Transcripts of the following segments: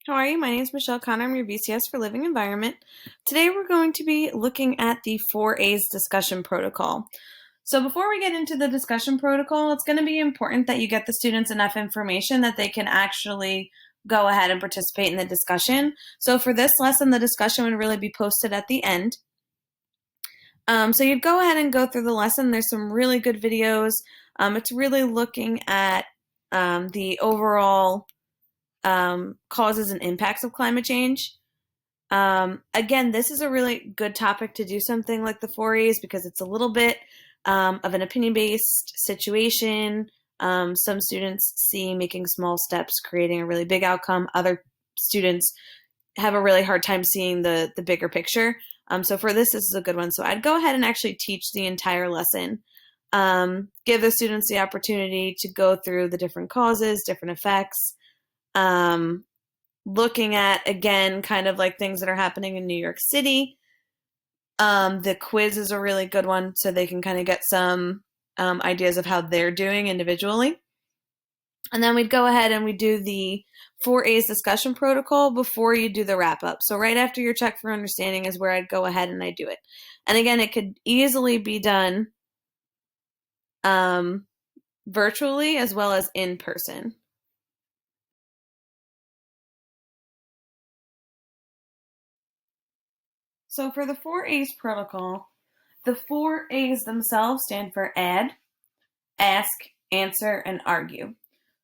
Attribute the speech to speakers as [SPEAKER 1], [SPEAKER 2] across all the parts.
[SPEAKER 1] How are you? My name is Michelle Connor. I'm your VCS for Living Environment. Today we're going to be looking at the 4A's discussion protocol. So before we get into the discussion protocol, it's going to be important that you get the students enough information that they can actually go ahead and participate in the discussion. So for this lesson, the discussion would really be posted at the end. So you'd go ahead and go through the lesson. There's some really good videos. It's really looking at the overall causes and impacts of climate change. Again, this is a really good topic to do something like the 4A's because it's a little bit of an opinion-based situation. Some students see making small steps creating a really big outcome. Other students have a really hard time seeing the bigger picture. So for this is a good one. So I'd go ahead and actually teach the entire lesson. Give the students the opportunity to go through the different causes, different effects, looking at, again, kind of like things that are happening in New York City. The quiz is a really good one, so they can kind of get some ideas of how they're doing individually. And then we'd go ahead and we do the 4A's discussion protocol before you do the wrap-up. So right after your check for understanding is where I'd go ahead and I do it. And again, it could easily be done virtually as well as in person. So for the 4A's protocol, the 4A's themselves stand for add, ask, answer, and argue.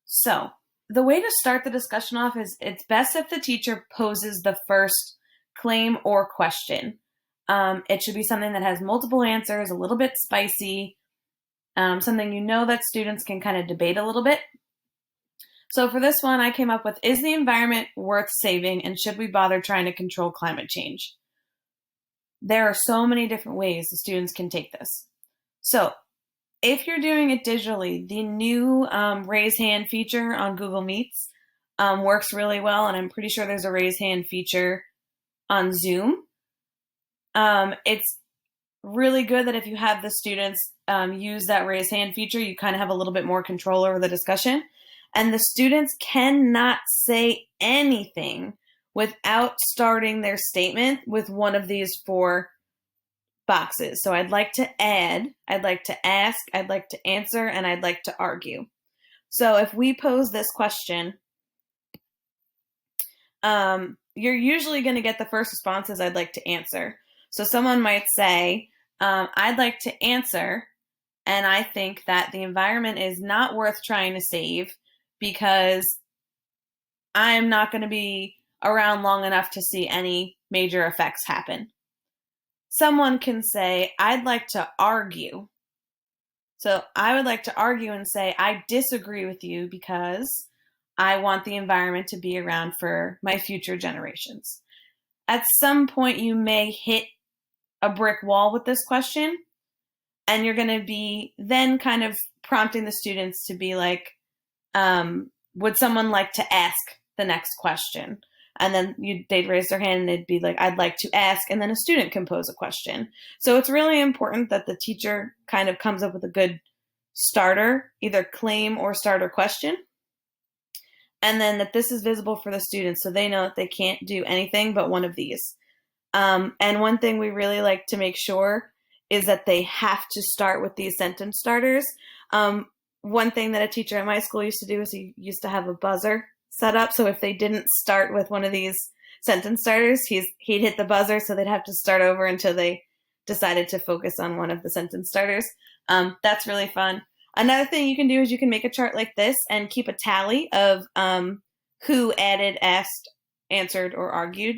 [SPEAKER 1] So the way to start the discussion off is it's best if the teacher poses the first claim or question. It should be something that has multiple answers, a little bit spicy, something you know that students can kind of debate a little bit. So for this one, I came up with, is the environment worth saving and should we bother trying to control climate change? There are so many different ways the students can take this. So if you're doing it digitally, the new raise hand feature on Google Meets works really well, and I'm pretty sure there's a raise hand feature on Zoom. It's really good that if you have the students use that raise hand feature, you kind of have a little bit more control over the discussion. And the students cannot say anything without starting their statement with one of these four boxes. So I'd like to add, I'd like to ask, I'd like to answer, and I'd like to argue. So if we pose this question, you're usually going to get the first response is I'd like to answer. So someone might say, I'd like to answer, and I think that the environment is not worth trying to save because I'm not going to be around long enough to see any major effects happen. Someone can say, I'd like to argue. So I would like to argue and say, I disagree with you because I want the environment to be around for my future generations. At some point, you may hit a brick wall with this question, and you're going to be then kind of prompting the students to be like, would someone like to ask the next question? And then they'd raise their hand and they'd be like, I'd like to ask. And then a student can pose a question. So it's really important that the teacher kind of comes up with a good starter, either claim or starter question. And then that this is visible for the students so they know that they can't do anything but one of these. And one thing we really like to make sure is that they have to start with these sentence starters. One thing that a teacher at my school used to do is he used to have a buzzer set up. So if they didn't start with one of these sentence starters, he'd hit the buzzer, so they'd have to start over until they decided to focus on one of the sentence starters. That's really fun. Another thing you can do is you can make a chart like this and keep a tally of who added, asked, answered, or argued.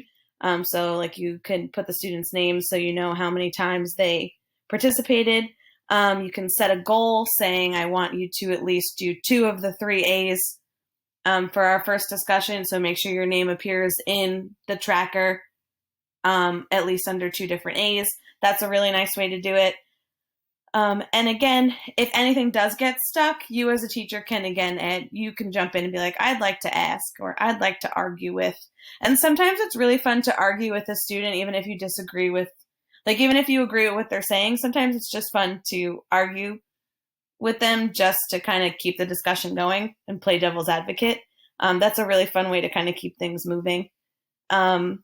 [SPEAKER 1] So like you can put the students' names so you know how many times they participated. You can set a goal saying, I want you to at least do 2 of the 3 A's for our first discussion. So make sure your name appears in the tracker at least under 2 different A's. That's a really nice way to do it. And again, if anything does get stuck, you as a teacher can again add, you can jump in and be like, I'd like to ask, or I'd like to argue with. And sometimes it's really fun to argue with a student, even if you disagree with, like, even if you agree with what they're saying, sometimes it's just fun to argue with them just to kind of keep the discussion going and play devil's advocate. That's a really fun way to kind of keep things moving. Um,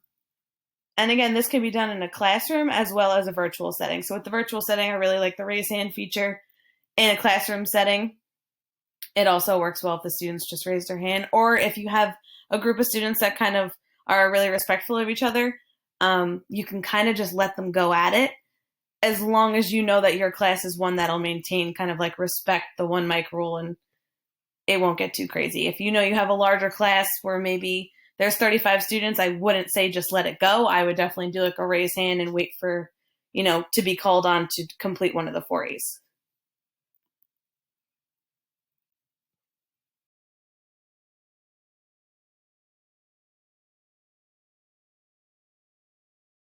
[SPEAKER 1] and again, this can be done in a classroom as well as a virtual setting. So with the virtual setting, I really like the raise hand feature. In a classroom setting, it also works well if the students just raise their hand, or if you have a group of students that kind of are really respectful of each other, you can kind of just let them go at it, as long as you know that your class is one that'll maintain kind of like respect the one mic rule, and it won't get too crazy. If you know you have a larger class where maybe there's 35 students, I wouldn't say just let it go. I would definitely do like a raise hand and wait for, to be called on to complete one of the 4As.